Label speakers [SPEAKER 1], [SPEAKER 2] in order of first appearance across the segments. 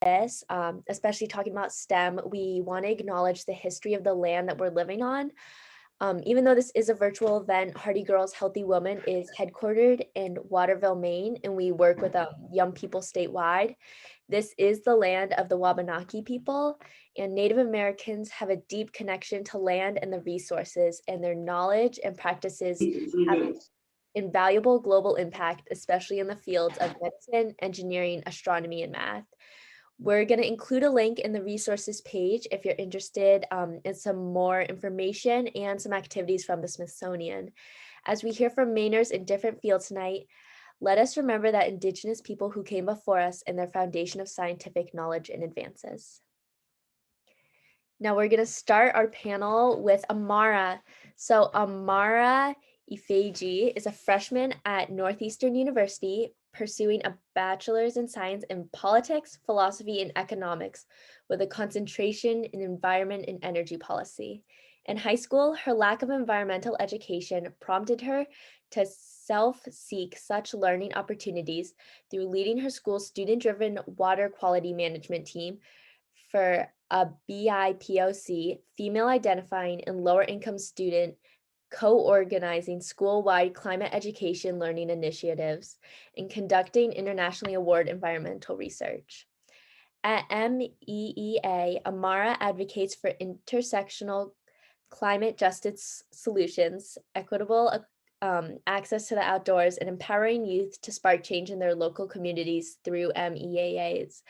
[SPEAKER 1] this, especially talking about STEM, we want to acknowledge the history of the land that we're living on. Even though this is a virtual event, Hardy Girls Healthy Woman is headquartered in Waterville, Maine, and we work with young people statewide. This is the land of the Wabanaki people, and Native Americans have a deep connection to land and the resources, and their knowledge and practices have invaluable global impact, especially in the fields of medicine, engineering, astronomy, and math. We're going to include a link in the resources page if you're interested in some more information and some activities from the Smithsonian. As we hear from Mainers in different fields tonight, let us remember that Indigenous people who came before us and their foundation of scientific knowledge and advances. Now we're going to start our panel with Amara. So Amara Ifeji is a freshman at Northeastern University, pursuing a bachelor's in science in politics, philosophy, and economics with a concentration in environment and energy policy. In high school, her lack of environmental education prompted her to self-seek such learning opportunities through leading her school's student-driven water quality management team for a BIPOC, female identifying and lower income student, co-organizing school-wide climate education learning initiatives, and conducting internationally awarded environmental research. At MEEA, Amara advocates for intersectional climate justice solutions, equitable access to the outdoors, and empowering youth to spark change in their local communities through MEEA's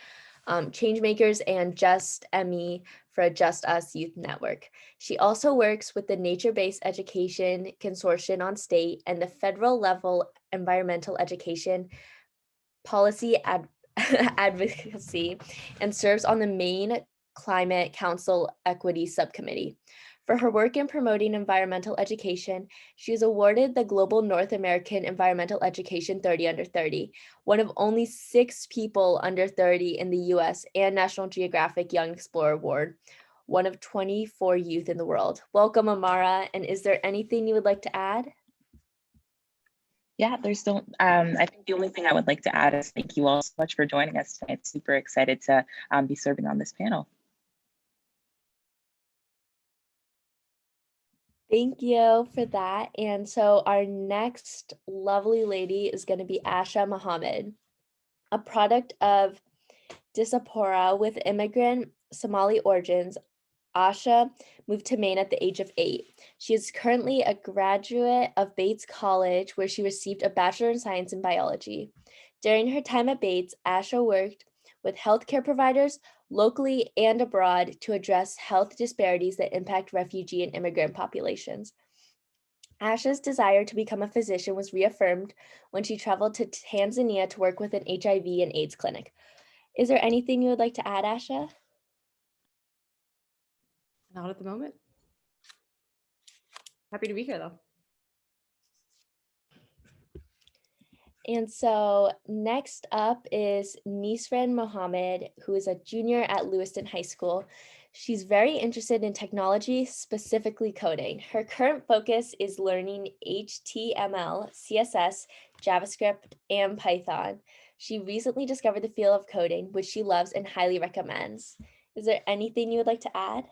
[SPEAKER 1] Changemakers and Just ME for a Just Us Youth Network. She also works with the Nature-Based Education Consortium on state and the federal level environmental education policy advocacy, and serves on the Maine Climate Council Equity Subcommittee. For her work in promoting environmental education, she was awarded the Global North American Environmental Education 30 Under 30, one of only 6 people under 30 in the US, and National Geographic Young Explorer Award, one of 24 youth in the world. Welcome, Amara, and is there anything you would like to add?
[SPEAKER 2] Yeah, there's still, I think the only thing I would like to add is thank you all so much for joining us tonight. Super excited to be serving on this panel.
[SPEAKER 1] Thank you for that. And so our next lovely lady is going to be Asha Mohammed, a product of diaspora with immigrant Somali origins. Asha moved to Maine at the age of 8. She is currently a graduate of Bates College, where she received a Bachelor in Science in Biology. During her time at Bates, Asha worked with healthcare providers locally and abroad to address health disparities that impact refugee and immigrant populations. Asha's desire to become a physician was reaffirmed when she traveled to Tanzania to work with an HIV and AIDS clinic. Is there anything you would like to add, Asha?
[SPEAKER 3] Not at the moment. Happy to be here though.
[SPEAKER 1] And so next up is Nisrin Mohammed, who is a junior at Lewiston High School. She's very interested in technology, specifically coding. Her current focus is learning HTML, CSS, JavaScript, and Python. She recently discovered the field of coding, which she loves and highly recommends. Is there anything you would like to add?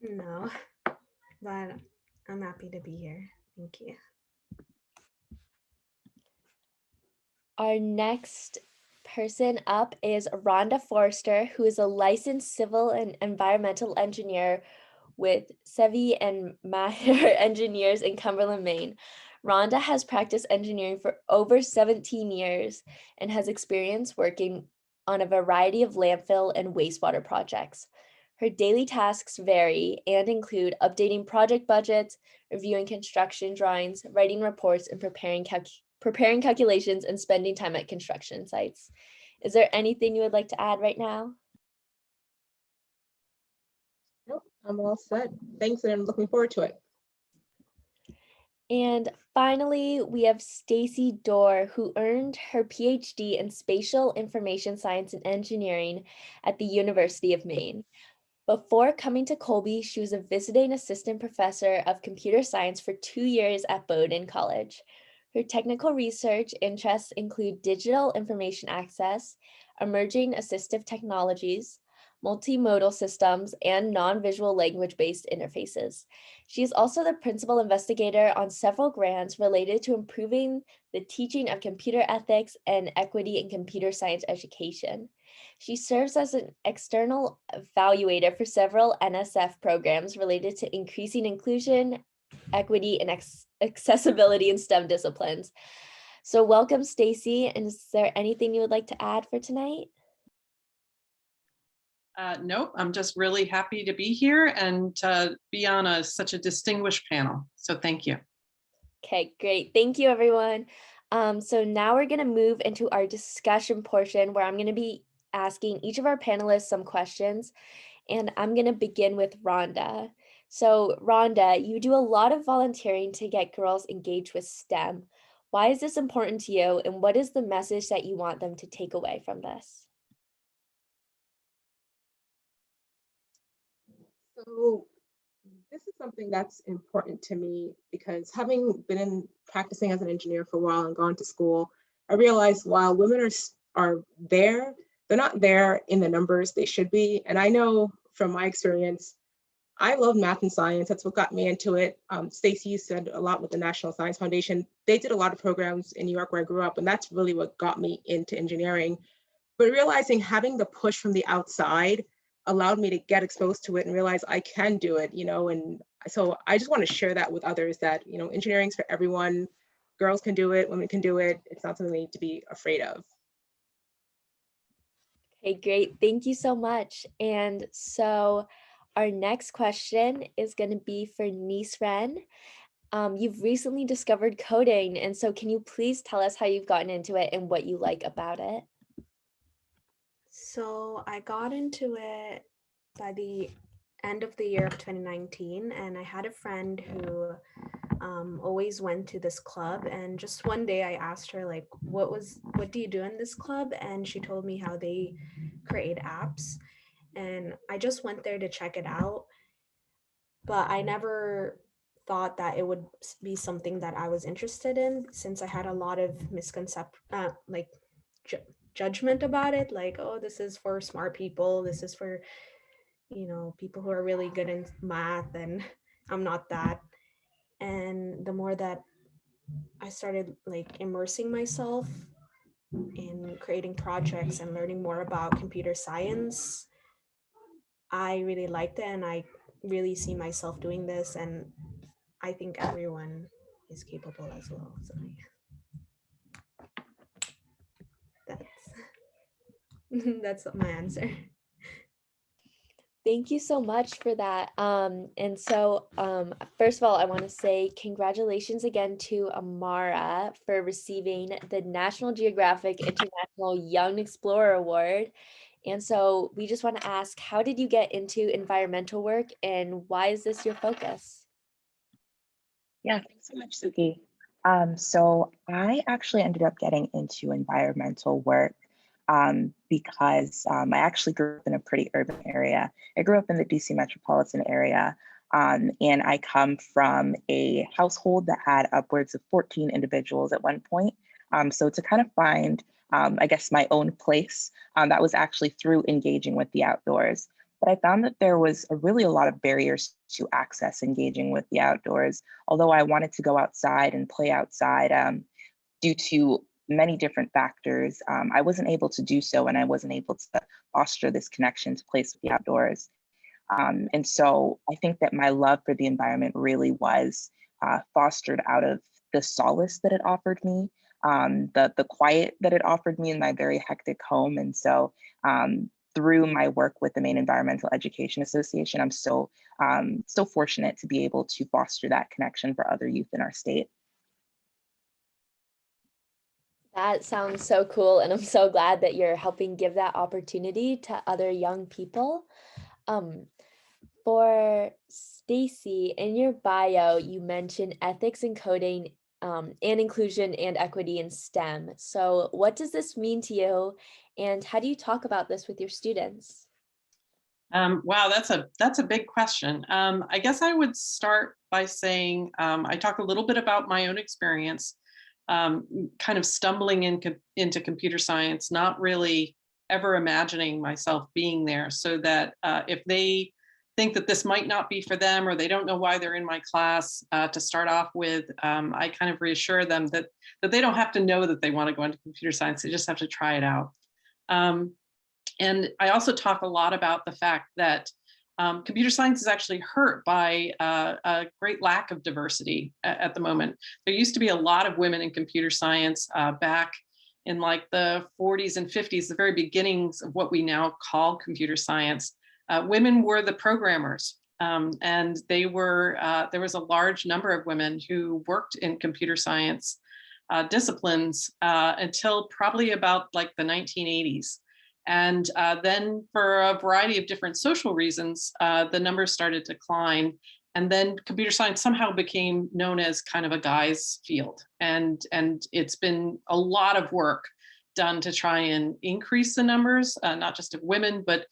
[SPEAKER 4] No, but I'm happy to be here. Thank you.
[SPEAKER 1] Our next person up is Rhonda Forrester, who is a licensed civil and environmental engineer with Sevee and Maher engineers in Cumberland, Maine. Rhonda has practiced engineering for over 17 years and has experience working on a variety of landfill and wastewater projects. Her daily tasks vary and include updating project budgets, reviewing construction drawings, writing reports, and preparing calculations and spending time at construction sites. Is there anything you would like to add right now?
[SPEAKER 5] Nope, I'm all set. Thanks, and I'm looking forward to it.
[SPEAKER 1] And finally, we have Stacy Doore, who earned her PhD in Spatial Information Science and Engineering at the University of Maine. Before coming to Colby, she was a visiting assistant professor of computer science for 2 years at Bowdoin College. Her technical research interests include digital information access, emerging assistive technologies, multimodal systems, and non-visual language-based interfaces. She is also the principal investigator on several grants related to improving the teaching of computer ethics and equity in computer science education. She serves as an external evaluator for several NSF programs related to increasing inclusion, equity, and accessibility in STEM disciplines. So welcome, Stacy. And is there anything you would like to add for tonight?
[SPEAKER 6] Nope, I'm just really happy to be here and to be on such a distinguished panel. So thank you.
[SPEAKER 1] Okay, great. Thank you, everyone. So now we're going to move into our discussion portion where I'm going to be asking each of our panelists some questions. And I'm going to begin with Rhonda. So Rhonda, you do a lot of volunteering to get girls engaged with STEM. Why is this important to you? And what is the message that you want them to take away from this?
[SPEAKER 5] So this is something that's important to me because having been practicing as an engineer for a while and gone to school, I realized while women are there, they're not there in the numbers they should be. And I know from my experience, I love math and science. That's what got me into it. Stacy said a lot with the National Science Foundation. They did a lot of programs in New York where I grew up, and that's really what got me into engineering. But realizing having the push from the outside allowed me to get exposed to it and realize I can do it, and so I just want to share that with others that, engineering's for everyone. Girls can do it, women can do it. It's not something they need to be afraid of.
[SPEAKER 1] Okay, great. Thank you so much. And so our next question is going to be for Nisrin. You've recently discovered coding, and so can you please tell us how you've gotten into it and what you like about it?
[SPEAKER 4] So I got into it by the end of the year of 2019, and I had a friend who always went to this club, and just one day I asked her, like, what do you do in this club? And she told me how they create apps, and I just went there to check it out, but I never thought that it would be something that I was interested in, since I had a lot of judgment about it, like, oh, this is for smart people, this is for people who are really good in math, and I'm not that. And the more that I started like immersing myself in creating projects and learning more about computer science, I really liked it, and I really see myself doing this, and I think everyone is capable as well. So that's my answer.
[SPEAKER 1] Thank you so much for that. And so first of all, I want to say congratulations again to Amara for receiving the National Geographic International Young Explorer Award. And so we just want to ask, how did you get into environmental work, and why is this your focus?
[SPEAKER 2] Yeah, thanks so much, Sooki. So I actually ended up getting into environmental work because I actually grew up in a pretty urban area. I grew up in the DC metropolitan area, and I come from a household that had upwards of 14 individuals at one point. So to kind of find, I guess, my own place, that was actually through engaging with the outdoors. But I found that there was really a lot of barriers to access engaging with the outdoors. Although I wanted to go outside and play outside, due to many different factors, I wasn't able to do so, and I wasn't able to foster this connection to place with the outdoors. And so I think that my love for the environment really was fostered out of the solace that it offered me, the quiet that it offered me in my very hectic home. And so through my work with the Maine Environmental Education Association, I'm so fortunate to be able to foster that connection for other youth in our state.
[SPEAKER 1] That sounds so cool, and I'm so glad that you're helping give that opportunity to other young people. For Stacy, in your bio, you mentioned ethics and coding and inclusion and equity in STEM. So what does this mean to you, and how do you talk about this with your students?
[SPEAKER 6] Wow, that's a big question. I guess I would start by saying I talk a little bit about my own experience, kind of stumbling into computer science, not really ever imagining myself being there, so that if they think that this might not be for them, or they don't know why they're in my class to start off with, I kind of reassure them that they don't have to know that they want to go into computer science. They just have to try it out. And I also talk a lot about the fact that computer science is actually hurt by a great lack of diversity at the moment. There used to be a lot of women in computer science back in like the 40s and 50s, the very beginnings of what we now call computer science. Women were the programmers, and they were, there was a large number of women who worked in computer science disciplines until probably about like the 1980s. And then for a variety of different social reasons, the numbers started to decline. And then computer science somehow became known as kind of a guy's field. And it's been a lot of work done to try and increase the numbers, not just of women, but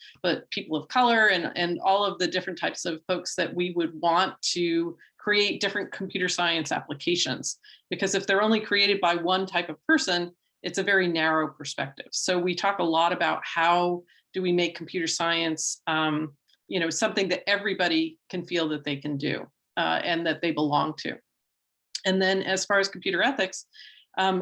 [SPEAKER 6] people of color and all of the different types of folks that we would want to create different computer science applications. Because if they're only created by one type of person, it's a very narrow perspective. So we talk a lot about how do we make computer science, you know, something that everybody can feel that they can do and that they belong to. And then as far as computer ethics,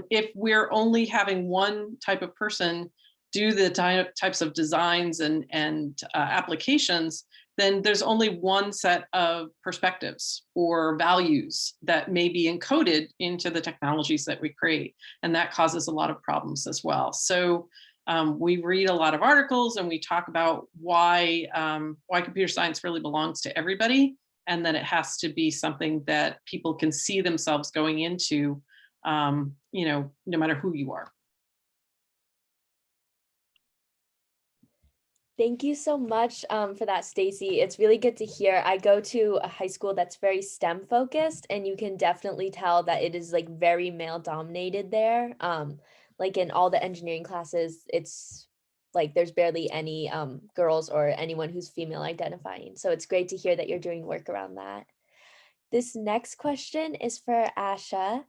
[SPEAKER 6] if we're only having one type of person do the types of designs and applications, then there's only one set of perspectives or values that may be encoded into the technologies that we create. And that causes a lot of problems as well. So we read a lot of articles and we talk about why computer science really belongs to everybody, and that it has to be something that people can see themselves going into, you know, no matter who you are.
[SPEAKER 1] Thank you so much for that, Stacy. It's really good to hear. I go to a high school that's very STEM focused, and you can definitely tell that it is like very male dominated there. Like in all the engineering classes, it's like there's barely any girls or anyone who's female identifying. So it's great to hear that you're doing work around that. This next question is for Asha.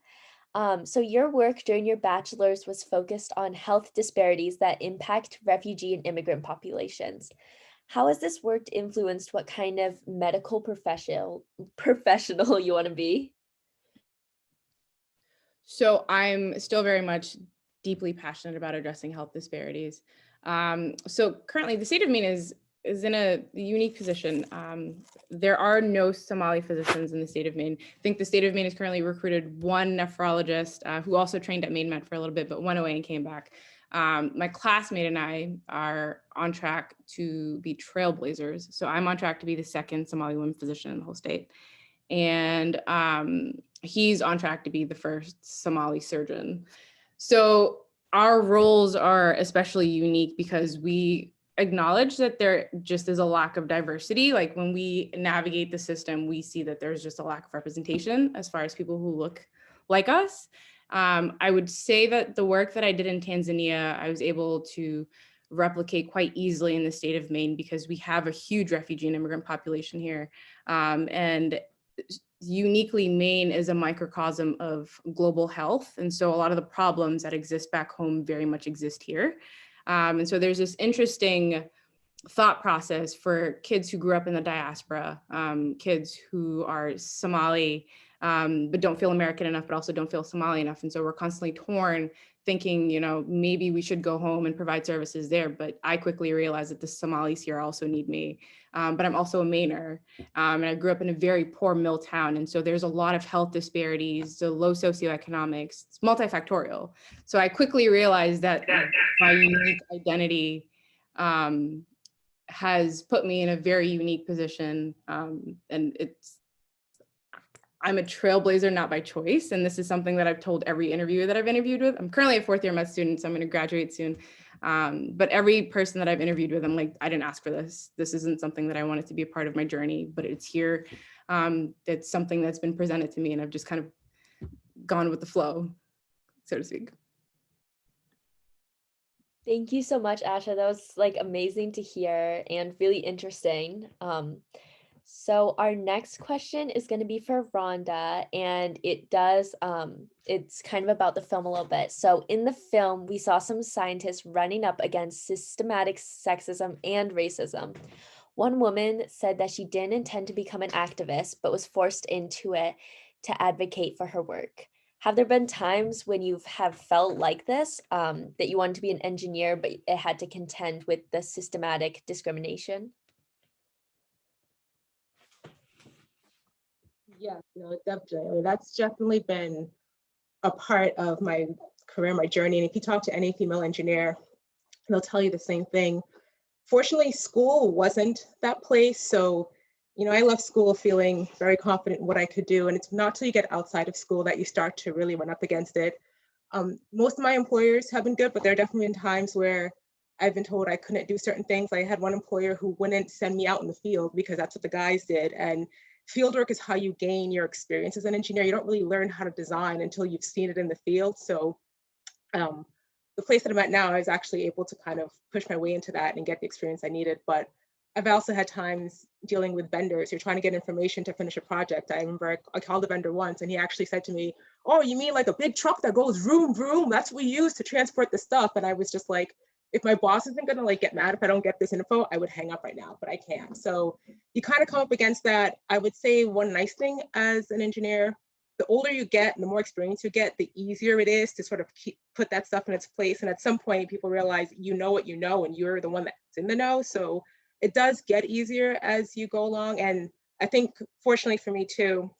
[SPEAKER 1] So your work during your bachelor's was focused on health disparities that impact refugee and immigrant populations. How has this work influenced what kind of medical professional you want to be?
[SPEAKER 3] So I'm still very much deeply passionate about addressing health disparities. So currently the state of Maine is in a unique position. There are no Somali physicians in the state of Maine. I think the state of Maine has currently recruited one nephrologist who also trained at Maine Med for a little bit, but went away and came back. My classmate and I are on track to be trailblazers. So I'm on track to be the second Somali woman physician in the whole state. And he's on track to be the first Somali surgeon. So our roles are especially unique because we acknowledge that there just is a lack of diversity. Like when we navigate the system, we see that there's just a lack of representation as far as people who look like us. I would say that the work that I did in Tanzania, I was able to replicate quite easily in the state of Maine because we have a huge refugee and immigrant population here. And uniquely, Maine is a microcosm of global health. And so a lot of the problems that exist back home very much exist here. And so there's this interesting thought process for kids who grew up in the diaspora, kids who are Somali, but don't feel American enough, but also don't feel Somali enough. And so we're constantly torn, thinking, you know, maybe we should go home and provide services there. But I quickly realized that the Somalis here also need me. But I'm also a Mainer, and I grew up in a very poor mill town. And so there's a lot of health disparities, the low socioeconomics, it's multifactorial. So I quickly realized that my unique identity has put me in a very unique position. And I'm a trailblazer, not by choice. And this is something that I've told every interviewer that I've interviewed with. I'm currently a fourth year med student, so I'm gonna graduate soon. But every person that I've interviewed with, I'm like, I didn't ask for this. This isn't something that I wanted to be a part of my journey, but it's here. It's something that's been presented to me and I've just kind of gone with the flow, so to speak.
[SPEAKER 1] Thank you so much, Asha. That was like amazing to hear and really interesting. So our next question is going to be for Rhonda, and it's kind of about the film a little bit. So in the film, we saw some scientists running up against systematic sexism and racism. One woman said that she didn't intend to become an activist, but was forced into it to advocate for her work. Have there been times when you have felt like this, that you wanted to be an engineer, but it had to contend with the systematic discrimination?
[SPEAKER 5] Yeah, no, definitely. I mean, that's definitely been a part of my career, my journey. And if you talk to any female engineer, they'll tell you the same thing. Fortunately, school wasn't that place. So, I left school feeling very confident in what I could do. And it's not till you get outside of school that you start to really run up against it. Most of my employers have been good, but there are definitely been times where I've been told I couldn't do certain things. I had one employer who wouldn't send me out in the field because that's what the guys did. And fieldwork is how you gain your experience as an engineer. You don't really learn how to design until you've seen it in the field. So the place that I'm at now, I was actually able to kind of push my way into that and get the experience I needed. But I've also had times dealing with vendors. You're trying to get information to finish a project. I remember I called a vendor once and he actually said to me, "Oh, you mean like a big truck that goes vroom, vroom? That's what we use to transport the stuff." And I was just like, if my boss isn't gonna like get mad if I don't get this info, I would hang up right now, but I can't. So you kind of come up against that. I would say one nice thing as an engineer, the older you get and the more experience you get, the easier it is to sort of put that stuff in its place. And at some point, people realize you know what you know, and you're the one that's in the know. So it does get easier as you go along. And I think, fortunately for me too,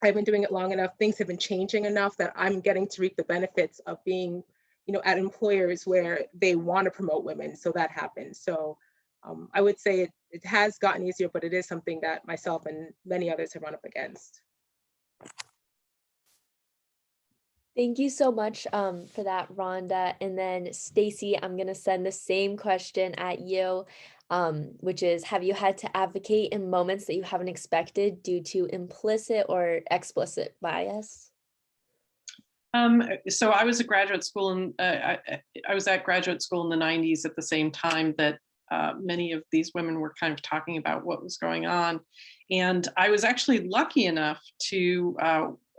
[SPEAKER 5] I've been doing it long enough. Things have been changing enough that I'm getting to reap the benefits of being, at employers where they want to promote women. So that happens. So I would say it has gotten easier, but it is something that myself and many others have run up against.
[SPEAKER 1] Thank you so much for that, Rhonda. And then Stacy, I'm going to send the same question at you, which is, have you had to advocate in moments that you haven't expected due to implicit or explicit bias?
[SPEAKER 6] So I was at graduate school and I was at graduate school in the 90s at the same time that many of these women were kind of talking about what was going on. And I was actually lucky enough to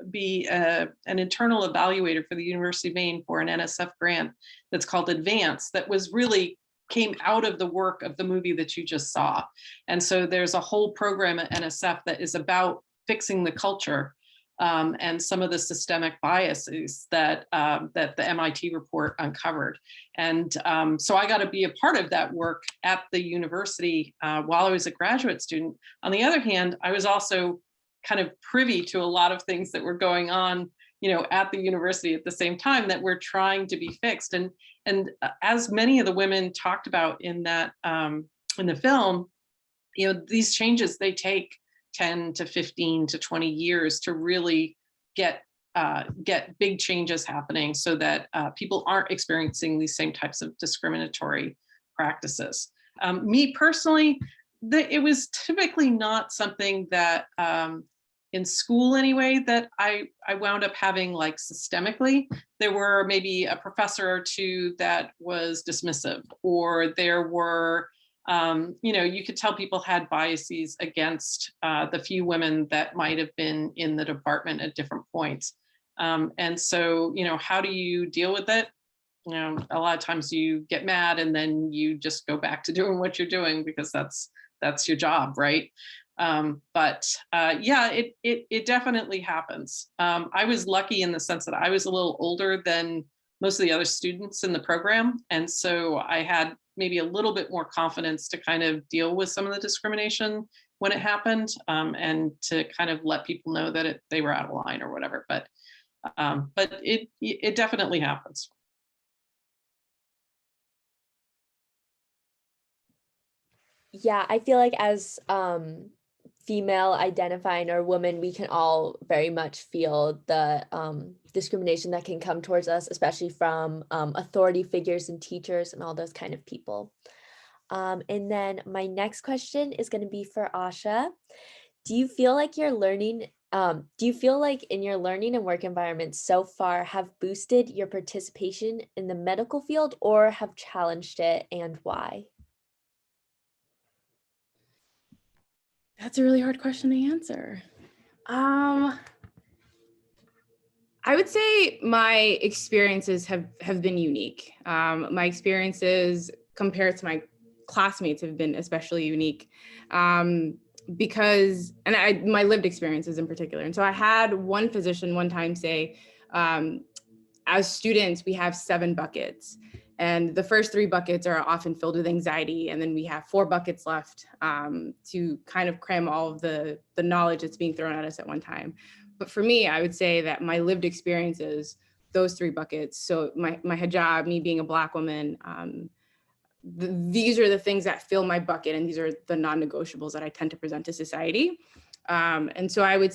[SPEAKER 6] be an internal evaluator for the University of Maine for an NSF grant that's called Advance, that was really came out of the work of the movie that you just saw. And so there's a whole program at NSF that is about fixing the culture and some of the systemic biases that that the MIT report uncovered. And so I got to be a part of that work at the university while I was a graduate student. On the other hand, I was also kind of privy to a lot of things that were going on, at the university at the same time that we're trying to be fixed. And as many of the women talked about in that in the film, these changes, they take 10 to 15 to 20 years to really get big changes happening so that people aren't experiencing these same types of discriminatory practices. Me personally, it was typically not something that in school anyway that I wound up having like systemically. There were maybe a professor or two that was dismissive, or there were you could tell people had biases against the few women that might have been in the department at different points. And so, how do you deal with it? A lot of times you get mad and then you just go back to doing what you're doing because that's your job, right? But yeah, it definitely happens. I was lucky in the sense that I was a little older than most of the other students in the program. And so I had maybe a little bit more confidence to kind of deal with some of the discrimination when it happened, and to kind of let people know that they were out of line or whatever. But it definitely happens.
[SPEAKER 1] Yeah, I feel like as female identifying or women, we can all very much feel the discrimination that can come towards us, especially from authority figures and teachers and all those kind of people. And then my next question is going to be for Asha. Do you feel like in your learning and work environment so far have boosted your participation in the medical field or have challenged it, and why?
[SPEAKER 3] That's a really hard question to answer. I would say my experiences have been unique. My experiences compared to my classmates have been especially unique because, and my lived experiences in particular. And so I had one physician one time say, as students, we have 7 buckets. And the first 3 buckets are often filled with anxiety. And then we have 4 buckets left to kind of cram all of the knowledge that's being thrown at us at one time. But for me, I would say that my lived experiences, those 3 buckets, so my hijab, me being a Black woman, these are the things that fill my bucket, and these are the non-negotiables that I tend to present to society. And so I would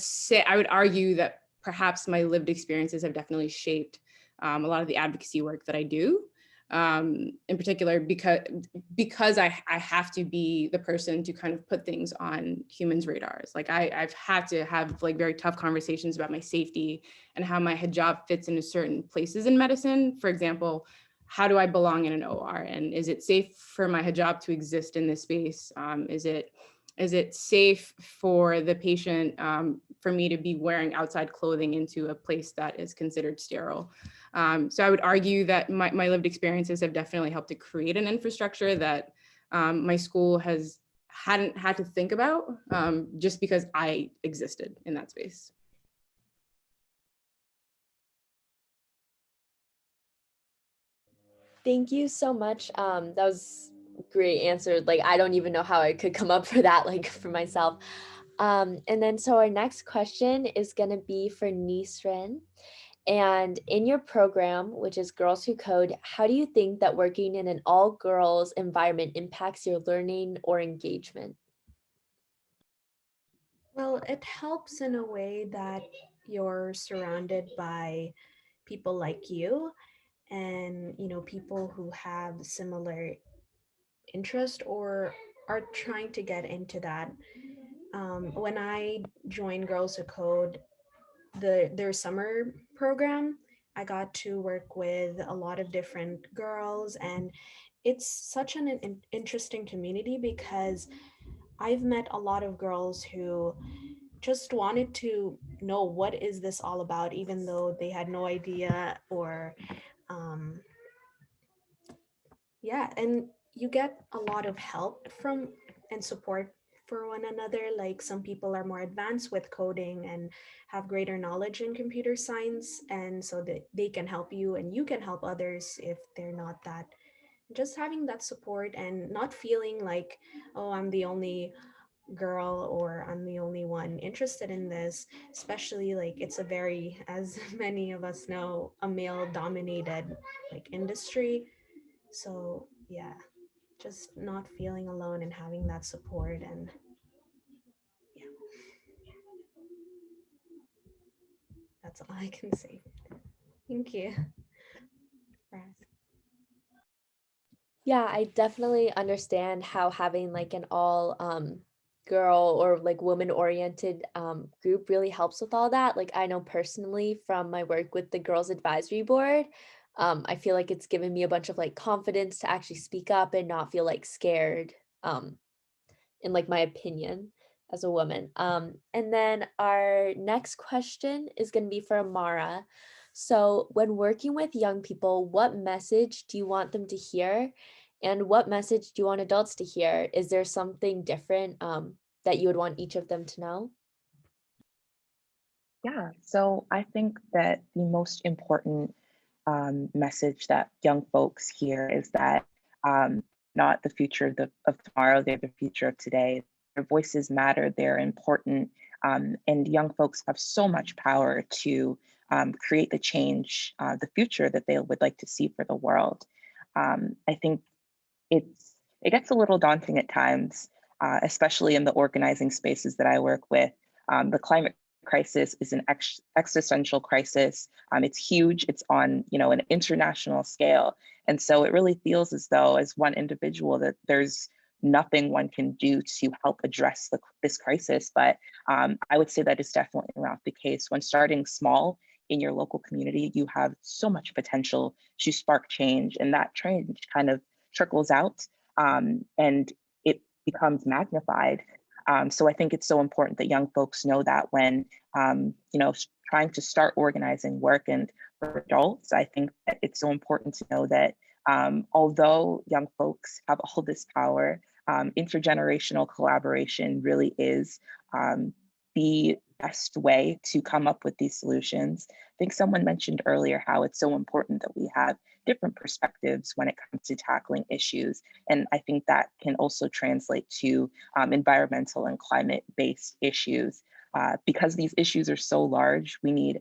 [SPEAKER 3] argue that perhaps my lived experiences have definitely shaped a lot of the advocacy work that I do. In particular, because I have to be the person to kind of put things on humans' radars. Like I've had to have like very tough conversations about my safety and how my hijab fits into certain places in medicine. For example, how do I belong in an OR? And is it safe for my hijab to exist in this space? Is it safe for the patient for me to be wearing outside clothing into a place that is considered sterile? So I would argue that my lived experiences have definitely helped to create an infrastructure that my school hadn't had to think about just because I existed in that space.
[SPEAKER 1] Thank you so much. That was a great answer. Like, I don't even know how I could come up for that, like for myself. And then so our next question is gonna be for Nisrin. And in your program, which is Girls Who Code, how do you think that working in an all girls environment impacts your learning or engagement?
[SPEAKER 4] Well, it helps in a way that you're surrounded by people like you and, you know, people who have similar interest or are trying to get into that. When I joined Girls Who Code, their summer program, I got to work with a lot of different girls, and it's such an interesting community because I've met a lot of girls who just wanted to know what is this all about, even though they had no idea. Or um, yeah, and you get a lot of help from and support for one another. Like some people are more advanced with coding and have greater knowledge in computer science, and so that they can help you and you can help others if they're not that. Just having that support and not feeling like, oh, I'm the only girl or I'm the only one interested in this, especially like it's a very, as many of us know, a male dominated like industry. So yeah, just not feeling alone and having that support. And yeah, that's all I can say. Thank you.
[SPEAKER 1] Yeah, I definitely understand how having like an all girl or like woman oriented group really helps with all that. Like I know personally from my work with the Girls Advisory Board, I feel like it's given me a bunch of like confidence to actually speak up and not feel like scared in like my opinion as a woman. And then our next question is going to be for Amara. So when working with young people, what message do you want them to hear? And what message do you want adults to hear? Is there something different that you would want each of them to know?
[SPEAKER 2] Yeah, so I think that the most important message that young folks hear is that not the future of tomorrow, they're the future of today. Their voices matter, they're important, and young folks have so much power to create the change, the future that they would like to see for the world. I think it gets a little daunting at times, especially in the organizing spaces that I work with. The climate crisis is an existential crisis. It's huge. It's on an international scale, and so it really feels as though, as one individual, that there's nothing one can do to help address this crisis. But I would say that is definitely not the case. When starting small in your local community, you have so much potential to spark change, and that change kind of trickles out and it becomes magnified. So I think it's so important that young folks know that when, trying to start organizing work. And for adults, I think that it's so important to know that although young folks have all this power, intergenerational collaboration really is the best way to come up with these solutions. I think someone mentioned earlier how it's so important that we have different perspectives when it comes to tackling issues. And I think that can also translate to environmental and climate-based issues. Because these issues are so large, we need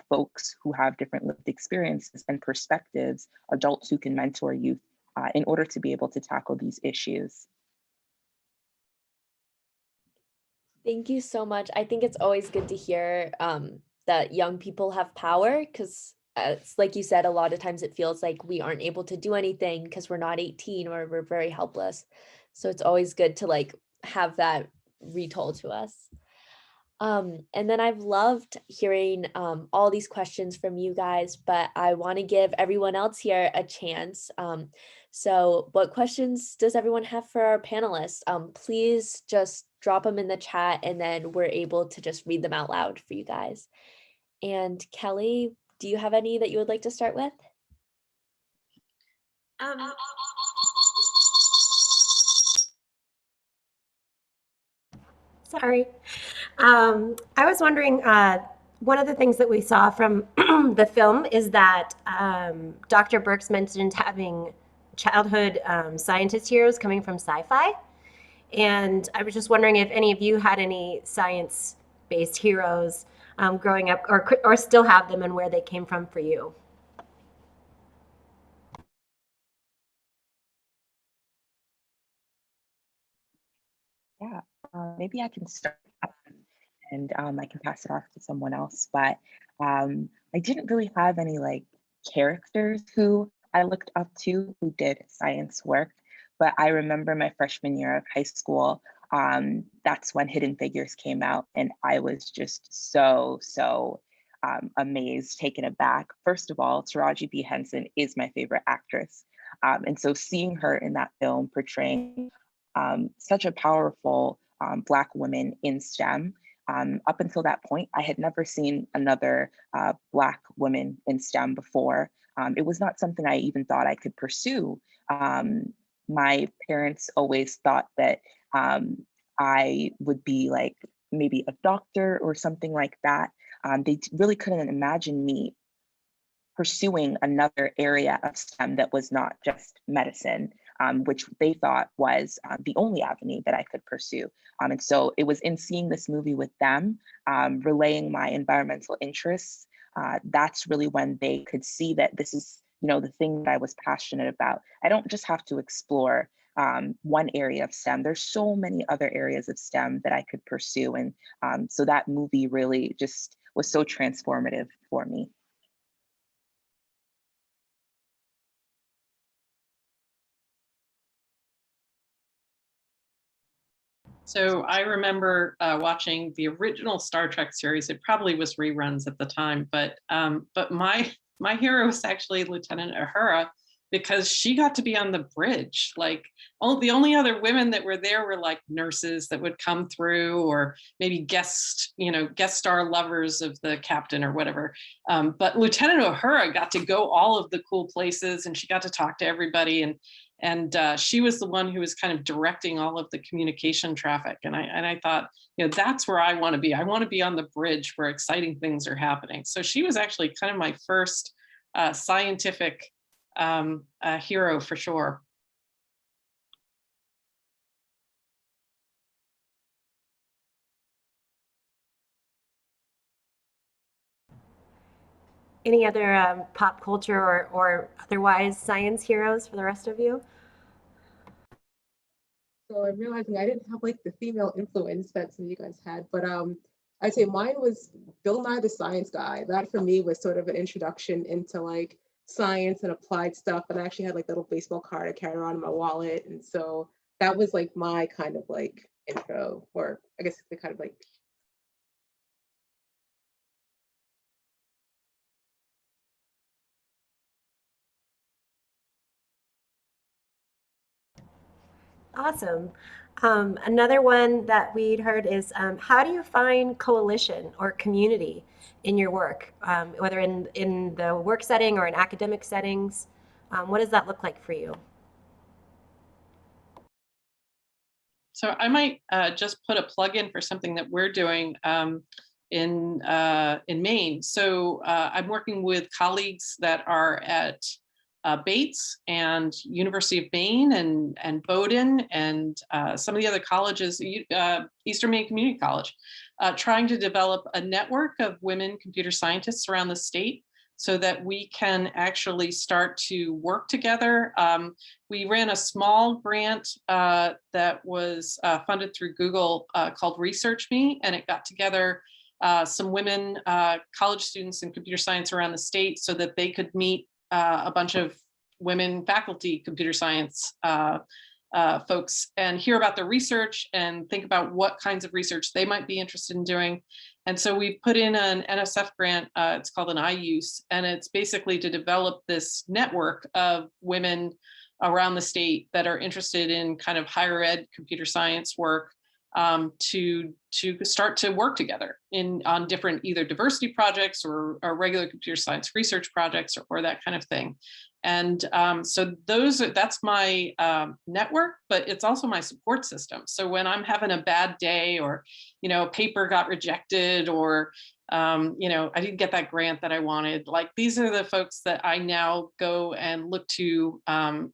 [SPEAKER 2] folks who have different lived experiences and perspectives, adults who can mentor youth in order to be able to tackle these issues.
[SPEAKER 1] Thank you so much. I think it's always good to hear that young people have power, because it's like you said, a lot of times it feels like we aren't able to do anything because we're not 18 or we're very helpless. So it's always good to like have that retold to us. And then I've loved hearing all these questions from you guys, but I want to give everyone else here a chance. So what questions does everyone have for our panelists? Please just drop them in the chat and then we're able to just read them out loud for you guys. And Kelly, do you have any that you would like to start with?
[SPEAKER 7] Sorry. I was wondering, one of the things that we saw from the film is that Dr. Burks mentioned having childhood scientist heroes coming from sci-fi. And I was just wondering if any of you had any science-based heroes growing up or still have them and where they came from for you.
[SPEAKER 2] Yeah, maybe I can start and I can pass it off to someone else. But I didn't really have any like characters who I looked up to who did science work. But I remember my freshman year of high school, that's when Hidden Figures came out. And I was just so amazed, taken aback. First of all, Taraji P. Henson is my favorite actress. And so seeing her in that film portraying such a powerful Black woman in STEM. Up until that point, I had never seen another Black woman in STEM before. It was not something I even thought I could pursue. My parents always thought that I would be like maybe a doctor or something like that. They really couldn't imagine me pursuing another area of STEM that was not just medicine, which they thought was the only avenue that I could pursue. And so it was in seeing this movie with them, relaying my environmental interests, that's really when they could see that this is, the thing that I was passionate about. I don't just have to explore one area of STEM. There's so many other areas of STEM that I could pursue. And so that movie really just was so transformative for me.
[SPEAKER 6] So I remember watching the original Star Trek series. It probably was reruns at the time, but my hero was actually Lieutenant Uhura, because she got to be on the bridge. Like, the only other women that were there were like nurses that would come through, or maybe guest star lovers of the captain or whatever. But Lieutenant Uhura got to go all of the cool places, and she got to talk to everybody. And she was the one who was kind of directing all of the communication traffic. And I thought, that's where I want to be. I want to be on the bridge where exciting things are happening. So she was actually kind of my first scientific hero for sure.
[SPEAKER 7] Any other pop culture or otherwise science heroes for the rest of you?
[SPEAKER 5] So I'm realizing I didn't have like the female influence that some of you guys had, but I'd say mine was Bill Nye the Science Guy. That for me was sort of an introduction into like science and applied stuff. And I actually had like a little baseball card I carried around in my wallet. And so that was like my kind of like intro, or I guess the kind of like.
[SPEAKER 7] Awesome. Another one that we'd heard is how do you find coalition or community in your work, whether in the work setting or in academic settings? What does that look like for you?
[SPEAKER 6] So I might just put a plug in for something that we're doing in Maine. So I'm working with colleagues that are at Bates and University of Maine and Bowdoin and some of the other colleges, Eastern Maine Community College, trying to develop a network of women computer scientists around the state so that we can actually start to work together. We ran a small grant that was funded through Google called Research Me, and it got together some women college students in computer science around the state so that they could meet a bunch of women faculty computer science folks and hear about their research and think about what kinds of research they might be interested in doing. And so we put in an NSF grant, it's called an iUse, and it's basically to develop this network of women around the state that are interested in kind of higher ed computer science work to start to work together on different either diversity projects or regular computer science research projects or that kind of thing. And so that's my network, but it's also my support system. So when I'm having a bad day or, a paper got rejected or, I didn't get that grant that I wanted, like these are the folks that I now go and look to kind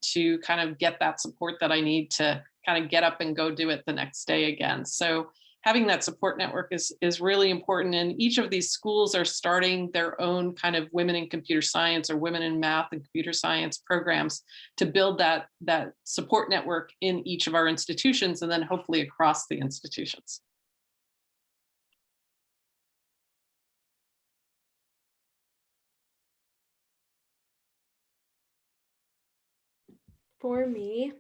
[SPEAKER 6] of get that support that I need to kind of get up and go do it the next day again. So having that support network is really important. And each of these schools are starting their own kind of women in computer science or women in math and computer science programs to build that support network in each of our institutions and then hopefully across the institutions.
[SPEAKER 4] For me,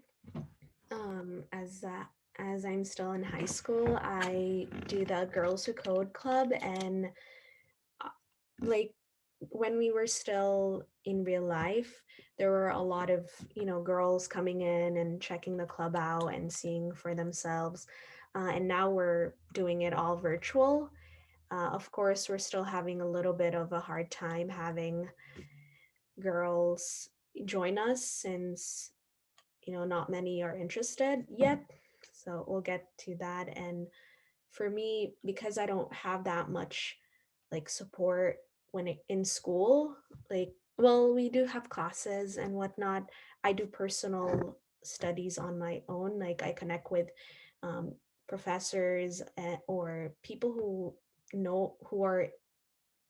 [SPEAKER 4] as I'm still in high school, I do the Girls Who Code Club, and like when we were still in real life, there were a lot of girls coming in and checking the club out and seeing for themselves, and now we're doing it all virtual. Of course, we're still having a little bit of a hard time having girls join us since not many are interested yet, so we'll get to that. And for me, because I don't have that much like support in school, like, well, we do have classes and whatnot. I do personal studies on my own, like I connect with professors or people who are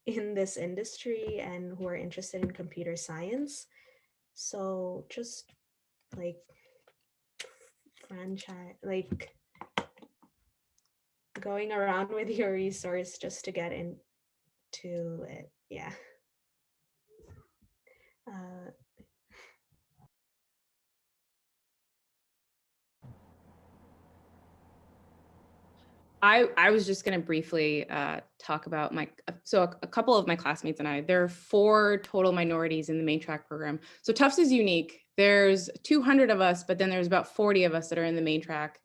[SPEAKER 4] in this industry and who are interested in computer science. So just like franchise, like going around with your resource just to get into it. Yeah.
[SPEAKER 3] I was just going to briefly talk about a couple of my classmates and I, there are 4 total minorities in the main track program. So Tufts is unique. There's 200 of us, but then there's about 40 of us that are in the main track.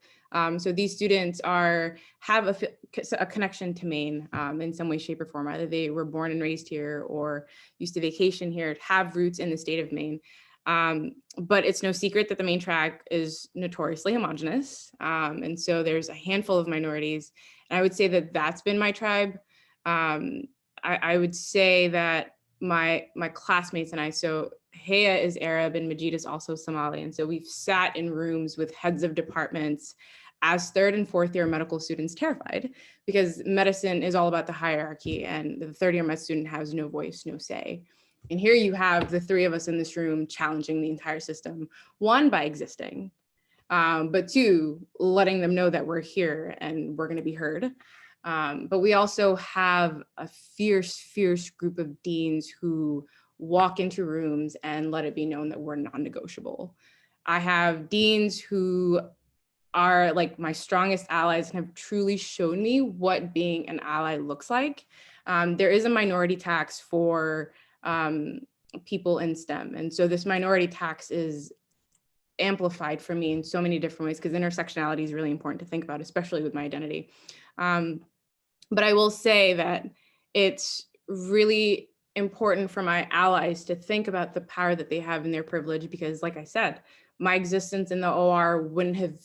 [SPEAKER 3] So these students have a connection to Maine in some way, shape, or form. Either they were born and raised here or used to vacation here, have roots in the state of Maine. But it's no secret that the main track is notoriously homogenous. And so there's a handful of minorities. And I would say that that's been my tribe. I would say that my classmates and I, so Hea is Arab and Majid is also Somali. And so we've sat in rooms with heads of departments as 3rd and 4th year medical students terrified because medicine is all about the hierarchy and the 3rd year med student has no voice, no say. And here you have the 3 of us in this room challenging the entire system, 1, by existing, but 2, letting them know that we're here and we're going to be heard. But we also have a fierce, fierce group of deans who walk into rooms and let it be known that we're non-negotiable. I have deans who are like my strongest allies and have truly shown me what being an ally looks like. There is a minority tax for people in STEM. And so this minority tax is amplified for me in so many different ways, because intersectionality is really important to think about, especially with my identity. But I will say that it's really important for my allies to think about the power that they have in their privilege, because like I said, my existence in the OR wouldn't have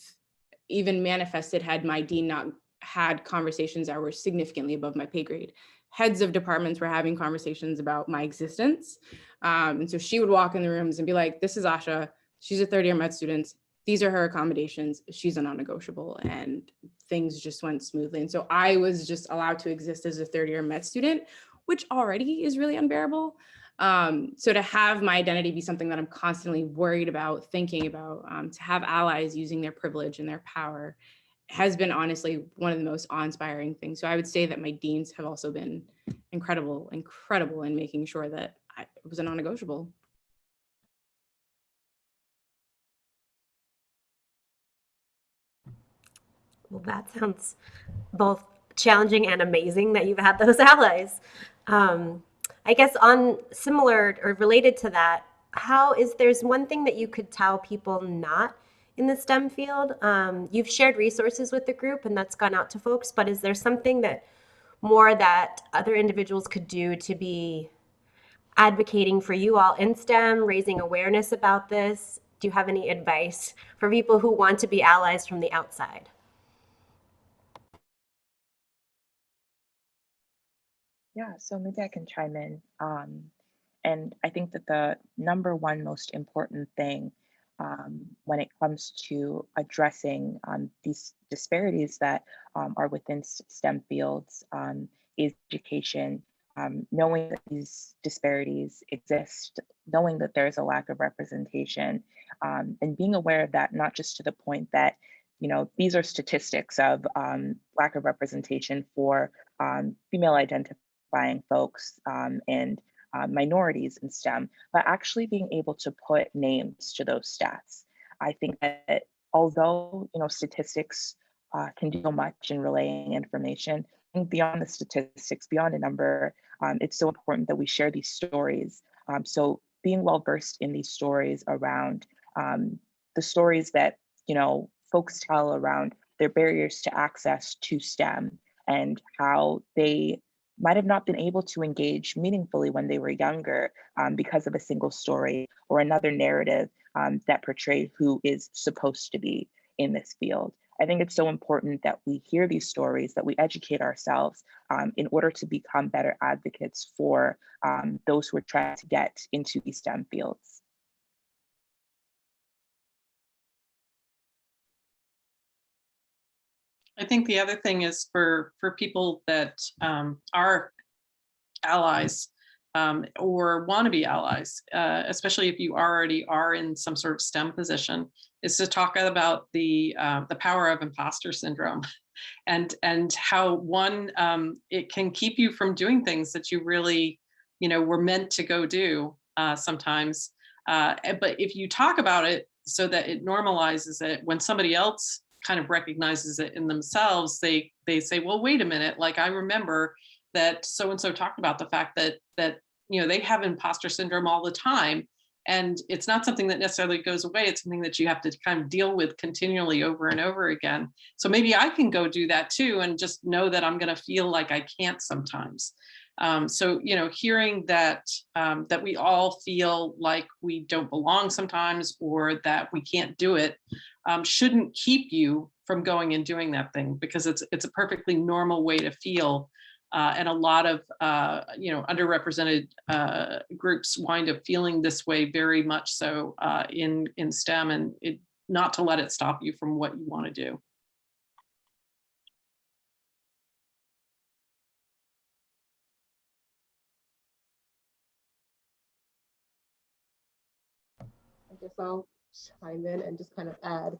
[SPEAKER 3] even manifested had my dean not had conversations that were significantly above my pay grade. Heads of departments were having conversations about my existence. And so she would walk in the rooms and be like, this is Asha, she's a third year med student, these are her accommodations, she's a non-negotiable, and things just went smoothly. And so I was just allowed to exist as a third year med student, which already is really unbearable. So to have my identity be something that I'm constantly worried about, thinking about, to have allies using their privilege and their power has been honestly one of the most awe-inspiring things. So I would say that my deans have also been incredible in making sure that I was a non-negotiable.
[SPEAKER 7] Well, that sounds both challenging and amazing that you've had those allies. I guess on similar or related to that, there's one thing that you could tell people not in the STEM field? You've shared resources with the group and that's gone out to folks, but is there something that other individuals could do to be advocating for you all in STEM, raising awareness about this? Do you have any advice for people who want to be allies from the outside?
[SPEAKER 2] Yeah, so maybe I can chime in. And I think that the number one most important thing when it comes to addressing these disparities that are within STEM fields is education. Knowing that these disparities exist, knowing that there's a lack of representation, and being aware of that, not just to the point that, you know, these are statistics of lack of representation for female identifying folks and minorities in STEM, but actually being able to put names to those stats. I think that although, you know, statistics can do so much in relaying information, I think beyond the statistics, beyond a number, it's so important that we share these stories. So being well versed in these stories around the stories that, you know, folks tell around their barriers to access to STEM and how they might have not been able to engage meaningfully when they were younger because of a single story or another narrative that portrayed who is supposed to be in this field. I think it's so important that we hear these stories, that we educate ourselves in order to become better advocates for those who are trying to get into these STEM fields.
[SPEAKER 6] I think the other thing is for people that are allies or want to be allies, especially if you already are in some sort of STEM position, is to talk about the power of imposter syndrome and how one, it can keep you from doing things that you really, you know, were meant to go do sometimes. But if you talk about it so that it normalizes it, when somebody else kind of recognizes it in themselves, they say, well, wait a minute, like I remember that so-and-so talked about the fact that you know, they have imposter syndrome all the time. And it's not something that necessarily goes away. It's something that you have to kind of deal with continually over and over again. So maybe I can go do that too, and just know that I'm going to feel like I can't sometimes. So, you know, hearing that that we all feel like we don't belong sometimes, or that we can't do it, shouldn't keep you from going and doing that thing, because it's a perfectly normal way to feel. And a lot of, you know, underrepresented groups wind up feeling this way very much so in STEM, and not to let it stop you from what you want to do.
[SPEAKER 5] I guess I'll chime in and just kind of add,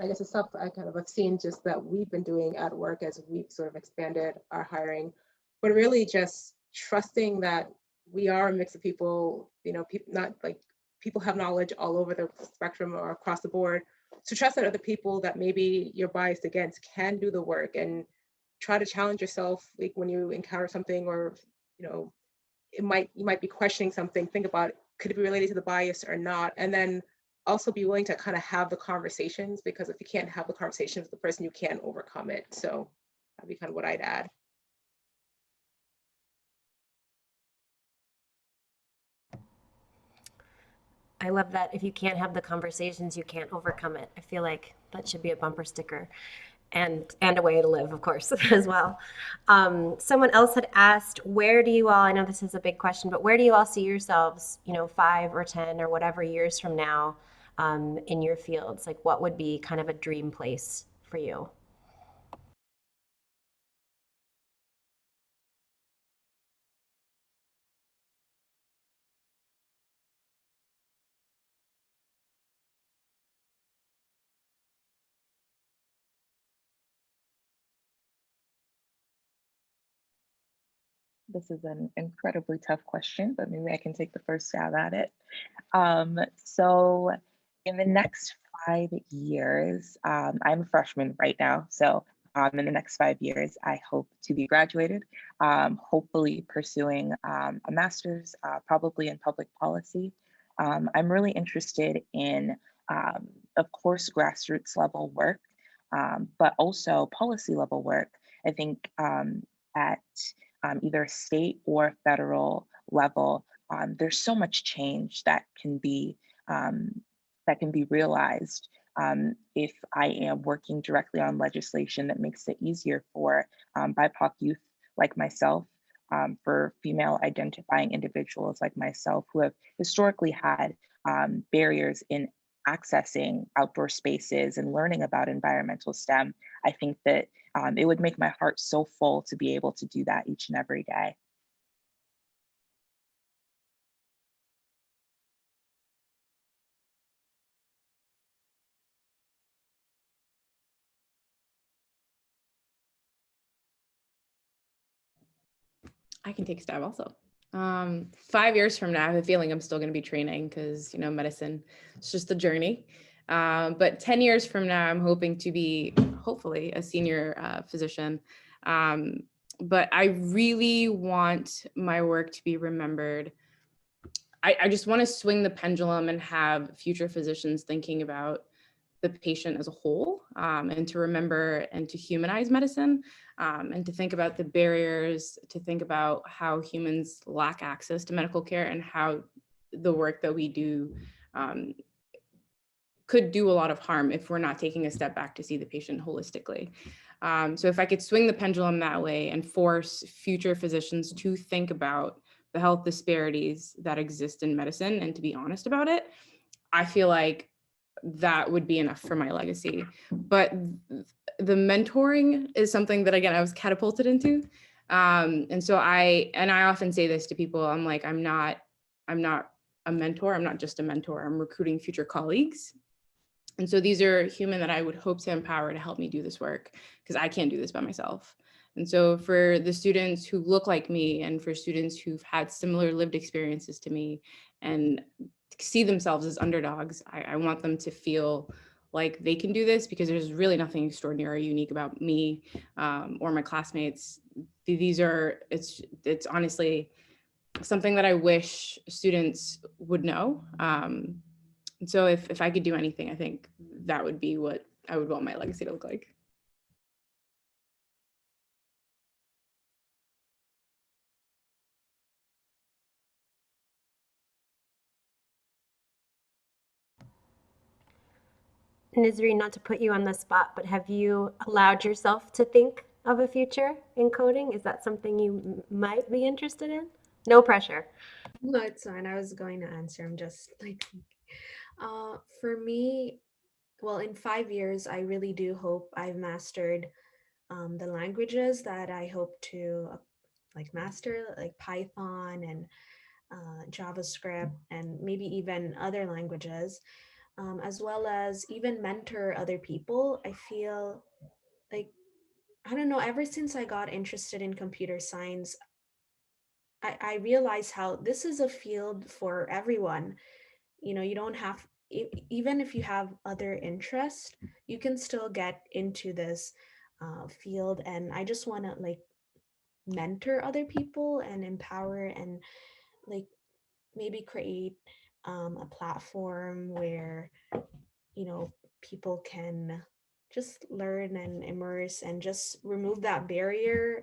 [SPEAKER 5] I guess the stuff I kind of have seen just that we've been doing at work as we've sort of expanded our hiring, but really just trusting that we are a mix of people, you know, people not like people have knowledge all over the spectrum or across the board. So trust that other people that maybe you're biased against can do the work, and try to challenge yourself, like when you encounter something, or, you know, you might be questioning something, think about, could it be related to the bias or not? And then also be willing to kind of have the conversations, because if you can't have the conversations with the person, you can't overcome it. So that'd be kind of what I'd add.
[SPEAKER 7] I love that if you can't have the conversations, you can't overcome it. I feel like that should be a bumper sticker and a way to live, of course, as well. Someone else had asked, where do you all, I know this is a big question, but where do you all see yourselves, 5 or 10 or whatever years from now in your fields? Like what would be kind of a dream place for you?
[SPEAKER 2] This is an incredibly tough question, but maybe I can take the first stab at it. So in the next 5 years, I'm a freshman right now. So in the next 5 years, I hope to be graduated, hopefully pursuing a master's, probably in public policy. I'm really interested in, of course, grassroots level work, but also policy level work. I think at either state or federal level, there's so much change that can be realized if I am working directly on legislation that makes it easier for BIPOC youth like myself, for female identifying individuals like myself who have historically had barriers in accessing outdoor spaces and learning about environmental STEM. I think that it would make my heart so full to be able to do that each and every day.
[SPEAKER 3] I can take a stab also. 5 years from now, I have a feeling I'm still going to be training because, medicine, it's just a journey. But 10 years from now, I'm hoping to be, hopefully, a senior physician. But I really want my work to be remembered. I just want to swing the pendulum and have future physicians thinking about the patient as a whole, and to remember and to humanize medicine, and to think about the barriers, to think about how humans lack access to medical care and how the work that we do could do a lot of harm if we're not taking a step back to see the patient holistically. So if I could swing the pendulum that way and force future physicians to think about the health disparities that exist in medicine and to be honest about it, I feel like that would be enough for my legacy. But the mentoring is something that, again, I was catapulted into. And so I often say this to people, I'm like, I'm not a mentor. I'm not just a mentor. I'm recruiting future colleagues. And so these are human that I would hope to empower to help me do this work, because I can't do this by myself. And so for the students who look like me and for students who've had similar lived experiences to me and see themselves as underdogs, I want them to feel like they can do this, because there's really nothing extraordinary or unique about me or my classmates. It's honestly something that I wish students would know. And so if I could do anything, I think that would be what I would want my legacy to look like.
[SPEAKER 7] Nisrin, not to put you on the spot, but have you allowed yourself to think of a future in coding? Is that something you might be interested in? No pressure.
[SPEAKER 4] No, it's fine. I was going to answer. I'm just like, for me, well, in 5 years, I really do hope I've mastered the languages that I hope to master, like Python and JavaScript, and maybe even other languages, as well as even mentor other people. I feel like, I don't know, ever since I got interested in computer science, I realized how this is a field for everyone. You don't have, even if you have other interests, you can still get into this field. And I just want to mentor other people and empower and maybe create a platform where, you know, people can just learn and immerse and just remove that barrier,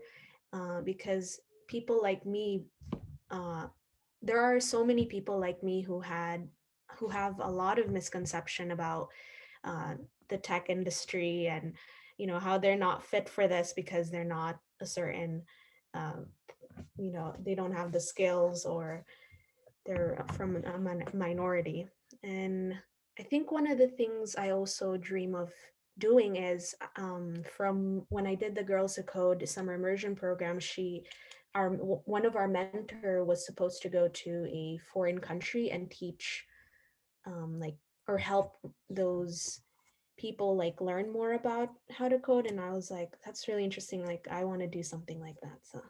[SPEAKER 4] because people like me, there are so many people like me who have a lot of misconception about the tech industry, and you know how they're not fit for this because they're not a certain, um, you know, they don't have the skills, or they're from a minority. And I think one of the things I also dream of doing is, from when I did the Girls Who Code summer immersion program, one of our mentor was supposed to go to a foreign country and teach, like, or help those people like learn more about how to code. And I was like, that's really interesting. Like, I want to do something like that. So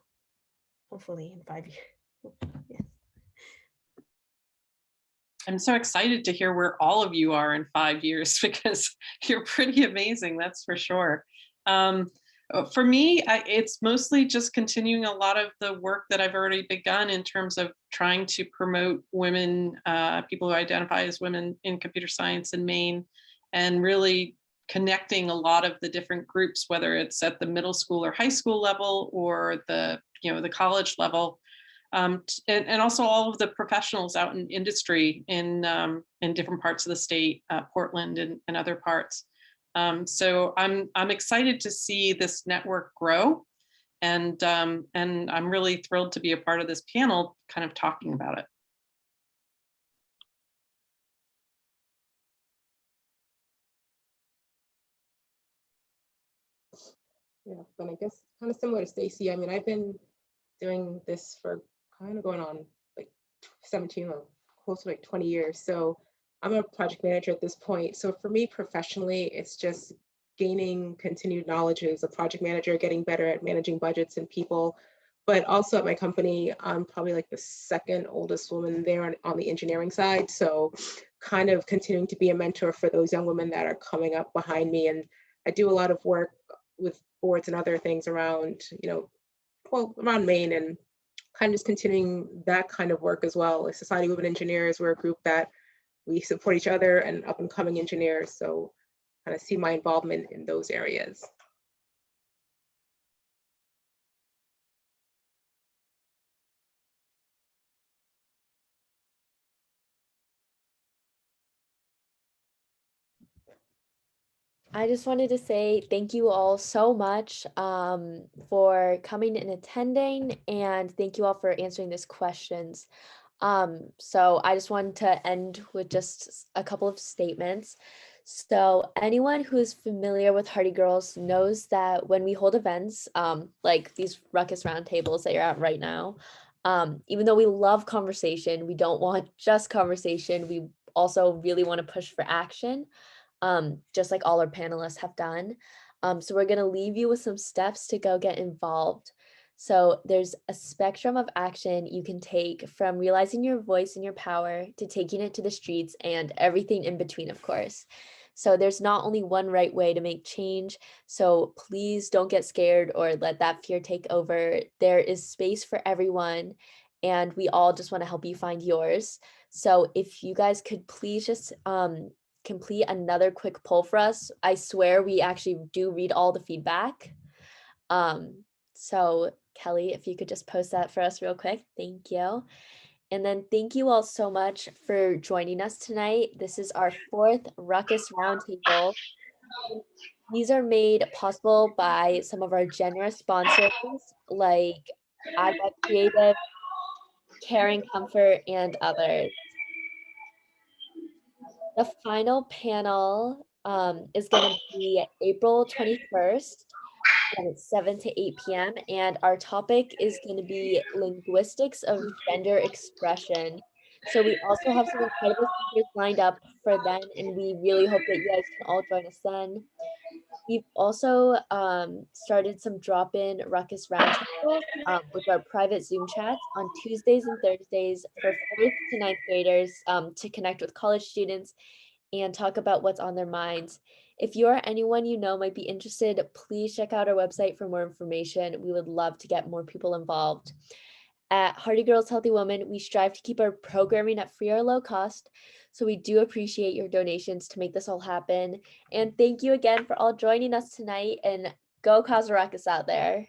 [SPEAKER 4] hopefully in 5 years. Yes.
[SPEAKER 6] I'm so excited to hear where all of you are in 5 years because you're pretty amazing, that's for sure. For me, it's mostly just continuing a lot of the work that I've already begun in terms of trying to promote women, people who identify as women in computer science in Maine, and really connecting a lot of the different groups, whether it's at the middle school or high school level or the college level. And also all of the professionals out in industry in different parts of the state, Portland and other parts. So I'm excited to see this network grow, and I'm really thrilled to be a part of this panel, kind of talking about it.
[SPEAKER 5] Yeah, but I guess kind of similar to Stacy. I mean, I've been doing this for kind of going on like 17 or close to like 20 years. So I'm a project manager at this point. So for me professionally, it's just gaining continued knowledge as a project manager, getting better at managing budgets and people. But also at my company, I'm probably like the second oldest woman there on the engineering side. So kind of continuing to be a mentor for those young women that are coming up behind me. And I do a lot of work with boards and other things around, around Maine, and kind of just continuing that kind of work as well. Like Society of Women Engineers, we're a group that we support each other and up and coming engineers. So kind of see my involvement in those areas.
[SPEAKER 1] I just wanted to say thank you all so much for coming and attending, and thank you all for answering these questions. So I just wanted to end with just a couple of statements. So anyone who's familiar with Hardy Girls knows that when we hold events, like these Ruckus Roundtables that you're at right now, even though we love conversation, we don't want just conversation. We also really want to push for action, just like all our panelists have done. So we're going to leave you with some steps to go get involved. So there's a spectrum of action you can take, from realizing your voice and your power to taking it to the streets and everything in between, of course. So there's not only one right way to make change. So please don't get scared or let that fear take over. There is space for everyone, and we all just want to help you find yours. So if you guys could please just complete another quick poll for us. I swear we actually do read all the feedback. So Kelly, if you could just post that for us real quick. Thank you. And then thank you all so much for joining us tonight. This is our 4th Ruckus Roundtable. These are made possible by some of our generous sponsors like iWeb Creative, Caring Comfort, and others. The final panel is going to be April 21st, and it's 7 to 8 p.m. And our topic is going to be linguistics of gender expression. So we also have some incredible speakers lined up for then, and we really hope that you guys can all join us then. We've also started some drop-in Ruckus Roundtables, which are private Zoom chats on Tuesdays and Thursdays for 4th to 9th graders to connect with college students and talk about what's on their minds. If you or anyone you know might be interested, please check out our website for more information. We would love to get more people involved. At Hardy Girls Healthy Women, we strive to keep our programming at free or low cost. So we do appreciate your donations to make this all happen. And thank you again for all joining us tonight, and go cause a ruckus out there.